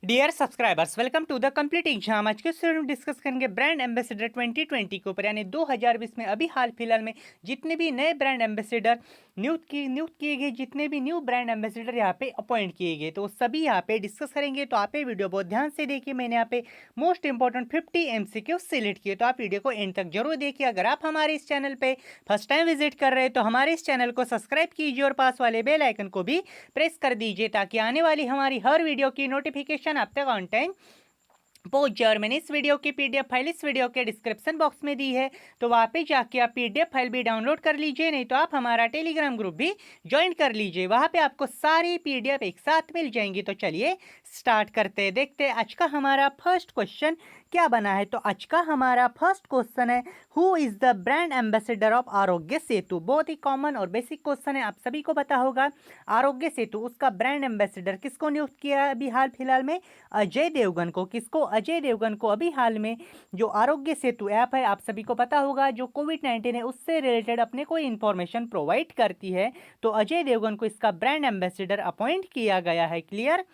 Dear subscribers, welcome to the complete exam. आज के video में डिस्कस करेंगे ब्रांड एम्बेसडर 2020 के ऊपर, यानी 2020 में अभी हाल फिलहाल में जितने भी नए ब्रांड एम्बेसडर नियुक्त किए गए, जितने भी न्यू ब्रांड एम्बेसडर यहाँ पे अपॉइंट किए गए, तो सभी यहाँ पे डिस्कस करेंगे। तो आप ये वीडियो बहुत ध्यान से देखिए। मैंने यहाँ पे मोस्ट इंपॉर्टेंट 50 MCQ सिलेक्ट किए, तो आप वीडियो को एंड तक जरूर देखिए। अगर आप हमारे इस चैनल पे फर्स्ट टाइम विजिट कर रहे हैं तो हमारे इस चैनल को सब्सक्राइब कीजिए और पास वाले बेल आइकन को भी प्रेस कर दीजिए, ताकि आने वाली हमारी हर वीडियो की नोटिफिकेशन आप तक ऑन टाइम पहुंच जाए। और मैंने इस वीडियो की पीडीएफ फाइल इस वीडियो के डिस्क्रिप्शन बॉक्स में दी है, तो वहाँ पे जाके आप पीडीएफ फाइल भी डाउनलोड कर लीजिए, नहीं तो आप हमारा टेलीग्राम ग्रुप भी ज्वाइन कर लीजिए। वहाँ पे आपको सारी पीडीएफ एक साथ मिल जाएंगी। तो चलिए स्टार्ट करते हैं, देखते हैं आज का हमारा फर्स्ट क्वेश्चन क्या बना है। तो आज का हमारा फर्स्ट क्वेश्चन है, who is the brand ambassador of Aarogya Setu. बहुत ही कॉमन और बेसिक क्वेश्चन है, आप सभी को पता होगा। आरोग्य सेतु, उसका ब्रांड एम्बेसडर किसको नियुक्त किया है अभी हाल फिलहाल में? अजय देवगन को। किसको? अजय देवगन को। अभी हाल में जो आरोग्य सेतु ऐप है, आप सभी को पता होगा, जो कोविड-19 है उससे रिलेटेड अपने कोई इंफॉर्मेशन प्रोवाइड करती है, तो अजय देवगन को इसका ब्रांड एम्बेसडर अपॉइंट किया गया है। क्लियर?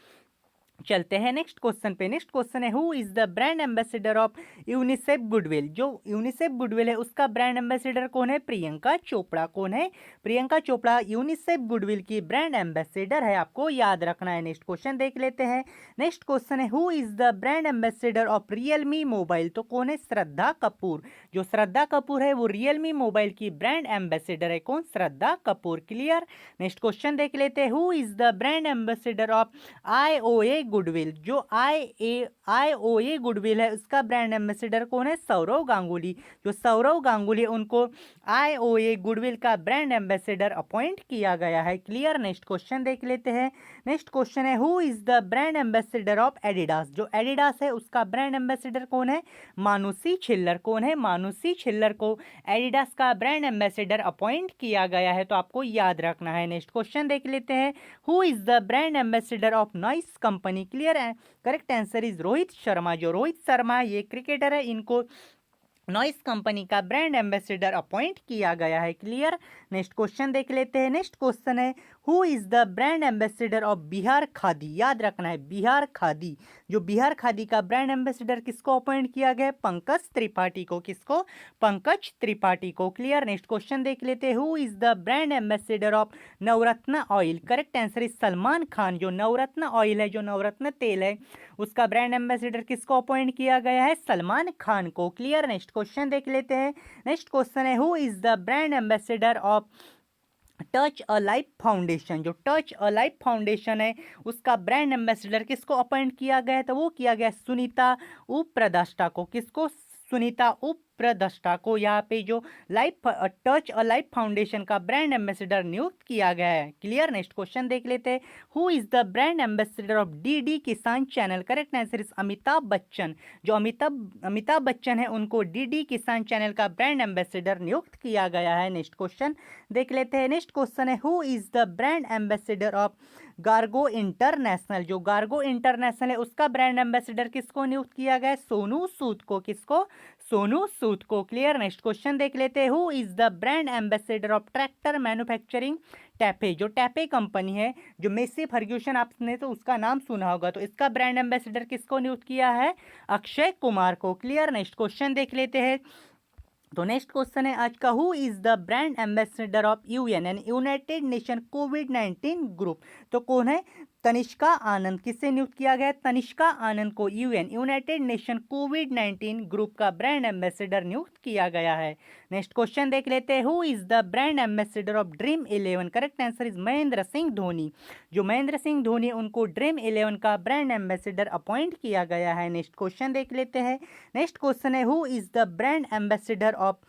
चलते हैं नेक्स्ट क्वेश्चन पे। नेक्स्ट क्वेश्चन है, who is the brand ambassador of UNICEF goodwill. जो यूनिसेफ गुडविल है उसका ब्रांड एम्बेसडर कौन है? प्रियंका चोपड़ा। कौन है? प्रियंका चोपड़ा यूनिसेफ गुडविल की ब्रांड एम्बेसडर है, आपको याद रखना है। नेक्स्ट क्वेश्चन देख लेते हैं। नेक्स्ट क्वेश्चन है, who is the brand ambassador of Realme mobile. तो कौन है? श्रद्धा कपूर। जो श्रद्धा कपूर है वो रियलमी मोबाइल की ब्रांड एम्बेसडर है। कौन? Shraddha Kapoor. Clear? Next question देख लेते हैं, who is the brand ambassador of IOA goodwill. जो IOA गुडविल है उसका ब्रांड एम्बेसडर कौन है? सौरव गांगुली। जो सौरव गांगुली, उनको IOA गुडविल का ब्रांड एम्बेसडर अपॉइंट किया गया है। क्लियर? नेक्स्ट क्वेश्चन देख लेते हैं। नेक्स्ट क्वेश्चन है, who is the brand ambassador of Adidas. जो एडिडास है उसका ब्रांड एम्बेसडर कौन है? मानुषी छिल्लर। कौन है? मानुषी छिल्लर को एडिडास का ब्रांड एम्बेसडर अपॉइंट किया गया है, तो आपको याद रखना है। नेक्स्ट क्वेश्चन देख लेते हैं, who is the brand ambassador of Noise company. Clear है? Correct answer is Rohit Sharma. जो रोहित शर्मा ये क्रिकेटर है, इनको नॉइस कंपनी का ब्रांड एम्बेसडर अपॉइंट किया गया है। क्लियर? नेक्स्ट क्वेश्चन देख लेते हैं। नेक्स्ट क्वेश्चन है, who is the brand ambassador of Bihar Khadi. याद रखना है, बिहार खादी। जो बिहार खादी का ब्रांड एम्बेसडर किसको अपॉइंट किया गया? पंकज त्रिपाठी को। किसको? पंकज त्रिपाठी को। क्लियर? नेक्स्ट क्वेश्चन देख लेते हैं, who is the brand ambassador of Navratna oil. Correct answer is Salman Khan. जो नवरत्न ऑयल है, जो नवरत्न तेल है, उसका ब्रांड एम्बेसडर किसको अपॉइंट किया गया है? सलमान खान को। क्लियर? नेक्स्ट क्वेश्चन देख लेते हैं। नेक्स्ट क्वेश्चन है, who is the brand ambassador of touch a life foundation. जो टच अ लाइफ फाउंडेशन है उसका ब्रांड एम्बेसडर किसको अपॉइंट किया गया है? तो वो किया गया सुनीता उप्रदष्टा को। किसको? सुनीता उप्रदष्टा को यहाँ पे जो life touch a life foundation का ब्रांड एम्बेसडर नियुक्त किया गया है। क्लियर? नेक्स्ट क्वेश्चन देख लेते हैं, who is the brand ambassador of DD किसान channel. Correct answer is Amitabh Bachchan. जो अमिताभ बच्चन है, उनको DD किसान चैनल का ब्रांड एम्बेसडर नियुक्त किया गया है। नेक्स्ट क्वेश्चन देख लेते हैं। नेक्स्ट क्वेश्चन है, who is the brand ambassador of Gargo international. जो गार्गो इंटरनेशनल है उसका ब्रांड एम्बेसडर किसको नियुक्त किया गया है? सोनू सूद को। किसको? सोनू सूद को। क्लियर? नेक्स्ट क्वेश्चन देख लेते हैं, who is the brand ambassador of tractor manufacturing TAFE. जो टैपे कंपनी है, जो मेसी फर्ग्यूसन, आपने तो उसका नाम सुना होगा, तो इसका ब्रांड एम्बेसडर किसको नियुक्त किया है? अक्षय कुमार को। क्लियर? नेक्स्ट क्वेश्चन देख लेते हैं। तो नेक्स्ट क्वेश्चन है आज का, who is the brand ambassador of UN यानी यूनाइटेड नेशन कोविड-19 ग्रुप। तो कौन है? तनिष्का आनंद। किससे नियुक्त किया गया? तनिष्का आनंद को UN यूनाइटेड नेशन कोविड-19 ग्रुप का ब्रांड एम्बेसडर नियुक्त किया गया है। नेक्स्ट क्वेश्चन देख लेते हैं, who is the brand ambassador of dream 11। Correct answer is Mahendra Singh Dhoni. जो महेंद्र सिंह धोनी, उनको ड्रीम 11 का ब्रांड एम्बेसडर अपॉइंट किया गया है। नेक्स्ट क्वेश्चन देख लेते हैं। नेक्स्ट क्वेश्चन है, who is the brand ambassador of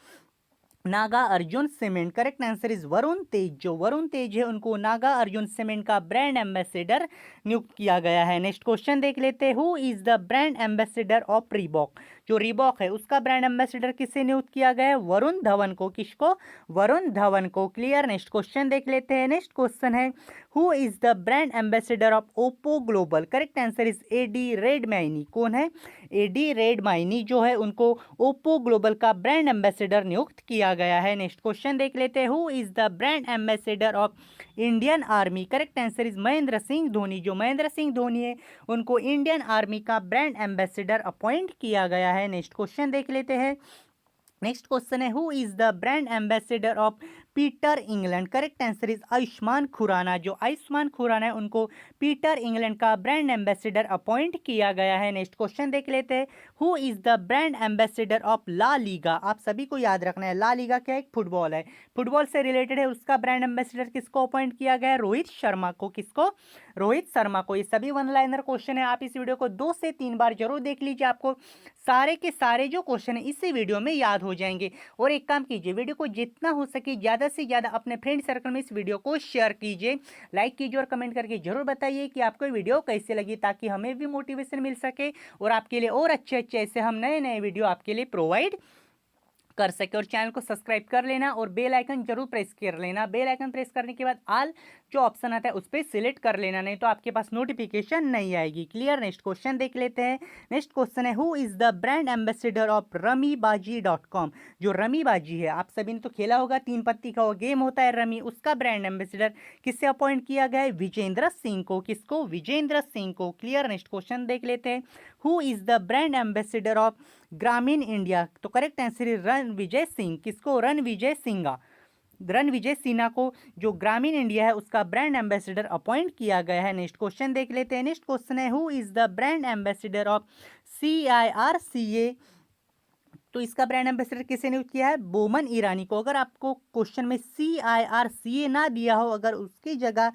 Naga Arjun cement. Correct answer is Varun Tej. जो वरुण तेज है, उनको नागा अर्जुन सीमेंट का ब्रांड एम्बेसडर नियुक्त किया गया है। नेक्स्ट क्वेश्चन देख लेते हैं, who is the brand ambassador of Reebok. जो रीबॉक है उसका ब्रांड एम्बेसडर किससे नियुक्त किया गया है? वरुण धवन को। किसको? वरुण धवन को। क्लियर? नेक्स्ट क्वेश्चन देख लेते हैं। नेक्स्ट क्वेश्चन है, who is the brand ambassador of Oppo global. Correct answer is AD रेडमाइनी। कौन है? AD रेडमाइनी जो है, उनको ओप्पो ग्लोबल का ब्रांड एम्बेसडर नियुक्त किया गया है। नेक्स्ट क्वेश्चन देख लेते हैं, who is the brand ambassador of Indian army. Correct answer is Mahendra Singh Dhoni. जो महेंद्र सिंह धोनी है उनको इंडियन आर्मी का ब्रांड एम्बेसडर अपॉइंट किया गया है। नेक्स्ट क्वेश्चन देख लेते हैं। नेक्स्ट क्वेश्चन है, who is the brand ambassador of Peter England. Correct answer is Ayushmann Khurrana. जो आयुष्मान खुराना है उनको पीटर इंग्लैंड का ब्रांड एम्बेसडर अपॉइंट किया गया है। नेक्स्ट क्वेश्चन देख लेते हैं, who is the brand ambassador of La Liga. आप सभी को याद रखना है, ला लीगा क्या है, एक फुटबॉल है, फुटबॉल से रिलेटेड है। उसका ब्रांड एम्बेसडर किसको अपॉइंट किया गया है? रोहित शर्मा को। किसको? रोहित शर्मा को। ये सभी वन लाइनर क्वेश्चन है, आप इस वीडियो को 2 से 3 बार जरूर देख लीजिए, आपको सारे के सारे जो क्वेश्चन है इसी वीडियो में याद हो जाएंगे। और एक काम कीजिए, वीडियो को जितना हो सके ज़्यादा से ज़्यादा अपने फ्रेंड सर्कल में इस वीडियो को शेयर कीजिए, लाइक कीजिए और कमेंट करके जरूर बताइए कि आपको वीडियो कैसे लगी, ताकि हमें भी मोटिवेशन मिल सके और आपके लिए और अच्छे अच्छे ऐसे हम नए नए वीडियो आपके लिए प्रोवाइड कर सके। और चैनल को सब्सक्राइब कर लेना और बेल आइकन जरूर प्रेस कर लेना। बेल आइकन प्रेस करने के बाद ऑल जो ऑप्शन आता है उस पर सिलेक्ट कर लेना, नहीं तो आपके पास नोटिफिकेशन नहीं आएगी। क्लियर? नेक्स्ट क्वेश्चन देख लेते हैं। नेक्स्ट क्वेश्चन है, who is the brand ambassador of रमीबाजी.com। जो रमीबाजी है, आप सभी ने तो खेला होगा, 3 पत्ती का वो गेम होता है रमी, उसका ब्रांड एम्बेसडर किससे अपॉइंट किया गया है? विजेंद्र सिंह को। किसको? विजेंद्र सिंह को। क्लियर? नेक्स्ट क्वेश्चन देख लेते हैं, who is the brand ambassador of ग्रामीण इंडिया। तो करेक्ट आंसर है रणविजय सिंह। किसको? रणविजय सिंह। रणविजय सिन्हा को जो ग्रामीण इंडिया है उसका ब्रांड एम्बेसडर अपॉइंट किया गया है। नेक्स्ट क्वेश्चन देख लेते हैं। नेक्स्ट क्वेश्चन है, who is the brand ambassador of CIRCA। तो इसका ब्रांड एम्बेसडर किसे नियुक्त किया है? बोमन ईरानी को। अगर आपको क्वेश्चन में CIRCA ना दिया हो, अगर उसकी जगह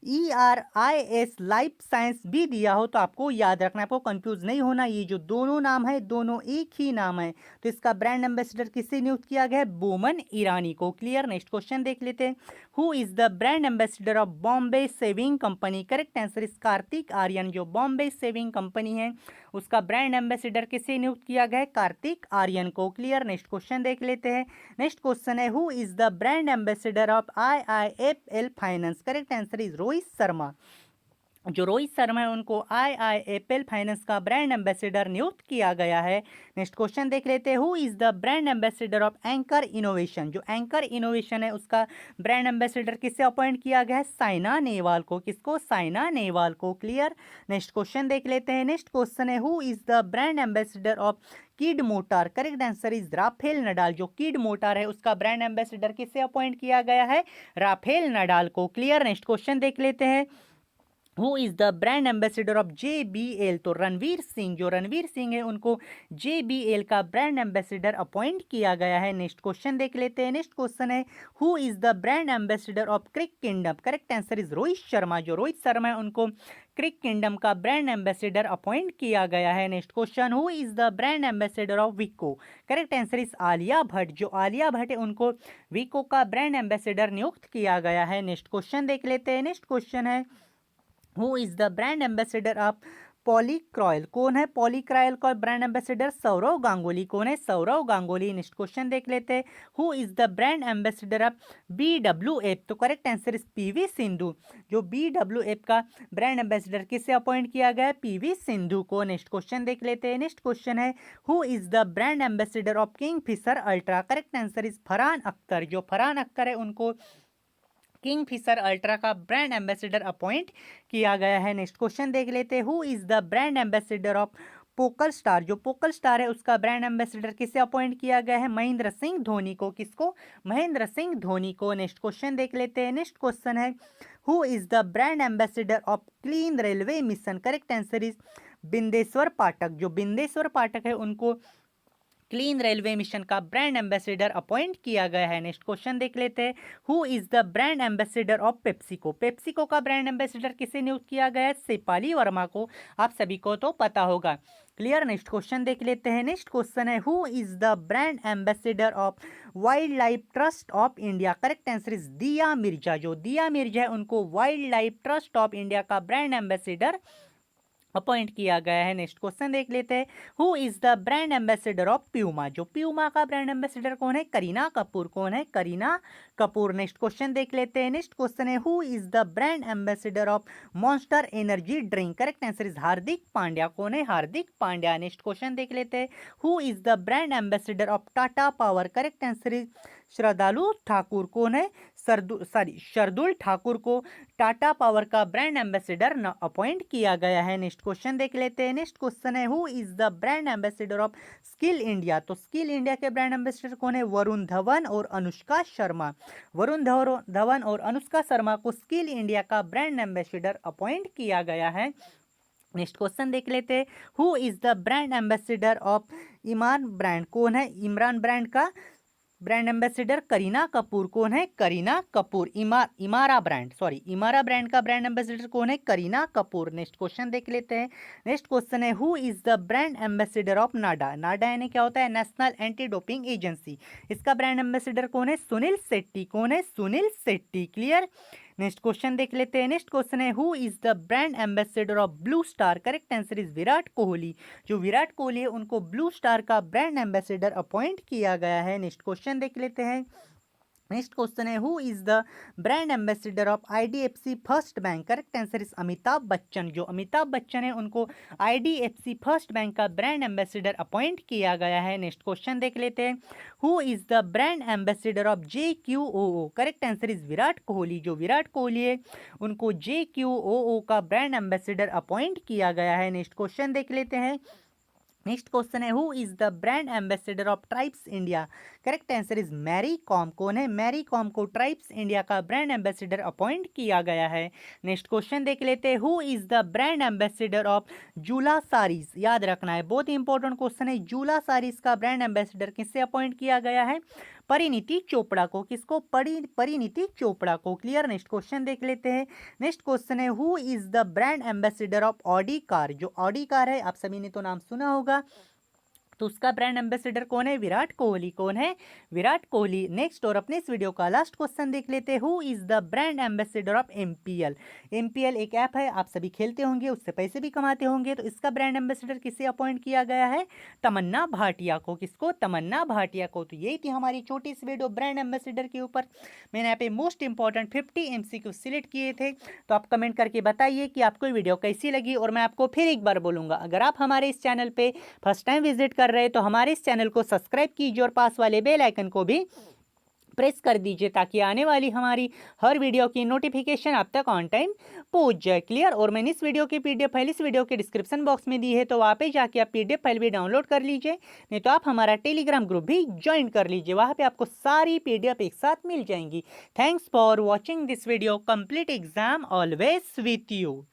ERIS लाइफ साइंस भी दिया हो, तो आपको याद रखना, आपको कंफ्यूज नहीं होना, ये जो दोनों नाम है दोनों एक ही नाम है। तो इसका ब्रांड एम्बेसडर किससे नियुक्त किया गया है? बोमन ईरानी को। क्लियर? नेक्स्ट क्वेश्चन देख लेते हैं, who is the brand ambassador of Bombay saving company. Correct answer is Kartik Aaryan. जो बॉम्बे सेविंग कंपनी है उसका ब्रांड एम्बेसडर किससे नियुक्त किया गया है? कार्तिक आर्यन को। क्लियर? नेक्स्ट क्वेश्चन देख लेते हैं। नेक्स्ट क्वेश्चन है, who is the brand ambassador of IIFL finance. Correct answer is Rohit Sharma. जो रोहित शर्मा है उनको IIFL फाइनेंस का ब्रांड एम्बेसडर नियुक्त किया गया है। नेक्स्ट क्वेश्चन देख लेते हैं, who is the brand ambassador of anchor innovation. जो एंकर इनोवेशन है उसका ब्रांड एम्बेसडर किससे अपॉइंट किया गया है? साइना नेहवाल को। किसको? साइना नेहवाल को। क्लियर? नेक्स्ट क्वेश्चन देख लेते हैं। नेक्स्ट क्वेश्चन है, who is the brand ambassador of kid motor. Correct answer is Rafael Nadal. जो किड मोटार है उसका ब्रांड एम्बेसडर किससे अपॉइंट किया गया है? राफेल नडाल को। क्लियर? नेक्स्ट क्वेश्चन देख लेते हैं, who is the brand ambassador of JBL। तो रणवीर सिंह। जो रणवीर सिंह है उनको JBL का ब्रांड एम्बेसडर अपॉइंट किया गया है। नेक्स्ट क्वेश्चन देख लेते हैं। नेक्स्ट क्वेश्चन है, who is the brand ambassador of Crick Kingdom. Correct answer is Rohit Sharma. जो रोहित शर्मा है उनको क्रिक किंगडम का ब्रांड एम्बेसडर अपॉइंट किया गया है। Next question, who is the brand ambassador of Vicco. Correct answer is Alia Bhatt. जो आलिया भट्ट है उनको विको का ब्रांड एम्बेसडर नियुक्त किया गया है। नेक्स्ट क्वेश्चन देख लेते हैं। नेक्स्ट क्वेश्चन है, who is the brand ambassador of पॉलीक्रॉयल। कौन है पॉलीक्रॉयल का ब्रांड एम्बेसडर? सौरव गांगुली। कौन है? सौरव गांगुली। नेक्स्ट क्वेश्चन देख लेते हैं, who is the brand ambassador of BWF। तो correct answer is PV Sindhu. जो BWF का ब्रांड एम्बेसडर किससे अपॉइंट किया गया है? PV सिंधु को। नेक्स्ट क्वेश्चन देख लेते हैं। नेक्स्ट क्वेश्चन है, who is the brand ambassador of Kingfisher ultra. Correct answer is Farhan Akhtar. जो फरहान अख्तर है उनको किंगफिशर अल्ट्रा का ब्रांड एम्बेसडर अपॉइंट किया गया है। नेक्स्ट क्वेश्चन देख लेते हैं, who is the brand ambassador of पोकल star. जो पोकल स्टार है उसका ब्रांड एम्बेसडर किसे अपॉइंट किया गया है? महेंद्र सिंह धोनी को। किसको? महेंद्र सिंह धोनी को। नेक्स्ट क्वेश्चन देख लेते हैं। नेक्स्ट क्वेश्चन है, who is the brand ambassador of clean railway mission. Correct answer is Bindeshwar Pathak. जो बिंदेश्वर पाठक है उनको क्लीन रेलवे मिशन का ब्रांड एम्बेसडर अपॉइंट किया गया है। नेक्स्ट क्वेश्चन देख लेते हैं, who is the brand ambassador of PepsiCo. PepsiCo का ब्रांड एम्बेसडर किसे नियुक्त किया गया है? शेफाली वर्मा को। आप सभी को तो पता होगा। क्लियर? नेक्स्ट क्वेश्चन देख लेते हैं। नेक्स्ट क्वेश्चन है, who is the brand ambassador of wild life trust of India. Correct answer is दिया मिर्जा। जो दिया मिर्जा है उनको wild life trust of India का ब्रांड एम्बेसडर अपॉइंट किया गया है। नेक्स्ट क्वेश्चन देख लेते हैं, who is the brand ambassador of Puma. जो प्यूमा का ब्रांड एम्बेसडर कौन है? करीना कपूर। कौन है? करीना कपूर। नेक्स्ट क्वेश्चन देख लेते हैं। नेक्स्ट क्वेश्चन है who is the brand ambassador of monster energy drink. Correct answer is Hardik Pandya. कौन है? हार्दिक पांड्या। नेक्स्ट क्वेश्चन देख लेते हैं। Who is the brand ambassador of Tata power. Correct answer is Shardul Thakur. कौन है? शार्दुल ठाकुर को टाटा पावर का ब्रांड एम्बेसडर अपॉइंट किया गया है। नेक्स्ट क्वेश्चन देख लेते हैं। नेक्स्ट क्वेश्चन है who is the brand ambassador of skill India. तो स्किल इंडिया के ब्रांड एम्बेसडर कौन है? वरुण धवन और अनुष्का शर्मा। वरुण धवन और अनुष्का शर्मा को स्किल इंडिया का ब्रांड एम्बेसडर अपॉइंट किया गया है। नेक्स्ट क्वेश्चन देख लेते हैं। Who is the brand ambassador of Imran brand. कौन है? इमरान ब्रांड का ब्रांड एम्बेसडर करीना कपूर। कौन है? करीना कपूर। इमारा ब्रांड का ब्रांड एम्बेसडर कौन है? करीना कपूर। नेक्स्ट क्वेश्चन देख लेते हैं। नेक्स्ट क्वेश्चन है who is the brand ambassador of NADA. NADA यानी क्या होता है? National anti doping agency. इसका ब्रांड एम्बेसडर कौन है? सुनील शेट्टी। कौन है? Sunil Shetty. Clear. Next question देख लेते हैं। नेक्स्ट क्वेश्चन है who is the brand ambassador of blue star. Correct answer is Virat Kohli. जो विराट कोहली है उनको ब्लू स्टार का ब्रांड एम्बेसडर अपॉइंट किया गया है। नेक्स्ट क्वेश्चन देख लेते हैं। नेक्स्ट क्वेश्चन है who is the brand ambassador of IDFC first bank. Correct answer is Amitabh Bachchan. जो अमिताभ बच्चन है उनको आईडीएफसी फर्स्ट बैंक का ब्रांड एम्बेसडर अपॉइंट किया गया है। नेक्स्ट क्वेश्चन देख लेते हैं। Who is the brand ambassador of JQOO। Correct answer is Virat Kohli. जो विराट कोहली है उनको JQOO का ब्रांड एम्बेसडर अपॉइंट किया गया है। नेक्स्ट क्वेश्चन देख लेते हैं। नेक्स्ट क्वेश्चन है who is the brand ambassador of tribes India. Correct answer is Mary Kom. कौन है? मैरी कॉम को ट्राइब्स इंडिया का ब्रांड एम्बेसडर अपॉइंट किया गया है। नेक्स्ट क्वेश्चन देख लेते हैं। Who is the brand ambassador of जूला सारीज। याद रखना है, बहुत ही इंपॉर्टेंट क्वेश्चन है। जूला सारीज का ब्रांड एम्बेसडर किससे अपॉइंट किया गया है? परिणीति चोपड़ा को। किसको? परिणीति चोपड़ा को। क्लियर। नेक्स्ट क्वेश्चन देख लेते हैं। नेक्स्ट क्वेश्चन है who is the brand ambassador of Audi car. जो ऑडी कार है आप सभी ने तो नाम सुना होगा, तो उसका ब्रांड एम्बेसडर कौन है? विराट कोहली। कौन है? विराट कोहली। नेक्स्ट और अपने इस वीडियो का लास्ट क्वेश्चन देख लेते हैं। Who is the brand ambassador of MPL। MPL एक ऐप है, आप सभी खेलते होंगे, उससे पैसे भी कमाते होंगे, तो इसका ब्रांड एम्बेसडर किसे अपॉइंट किया गया है? तमन्ना भाटिया को। किसको? तमन्ना भाटिया को। तो यही थी हमारी छोटी सी वीडियो ब्रांड एम्बेसडर के ऊपर। मैंने यहाँ पे मोस्ट इंपॉर्टेंट 50 MCQ सिलेक्ट किए थे, तो आप कमेंट करके बताइए कि आपको वीडियो कैसी लगी। और मैं आपको फिर एक बार बोलूँगा, अगर आप हमारे इस चैनल पर फर्स्ट टाइम विजिट कर रहे हैं तो हमारे इस चैनल को सब्सक्राइब कीजिए और पास वाले बेल आइकन को भी प्रेस कर दीजिए, ताकि आने वाली हमारी हर वीडियो की नोटिफिकेशन आप तक ऑन टाइम पहुंच जाए। क्लियर। और मैंने इस वीडियो की PDF फाइल इस वीडियो के डिस्क्रिप्शन बॉक्स में दी है, तो वहाँ पे जाके आप PDF फाइल भी डाउनलोड कर लीजिए, नहीं तो आप हमारा टेलीग्राम ग्रुप भी ज्वाइन कर लीजिए, वहाँ पे आपको सारी PDF एक साथ मिल जाएंगी। Thanks for watching this video. Complete exam always with you.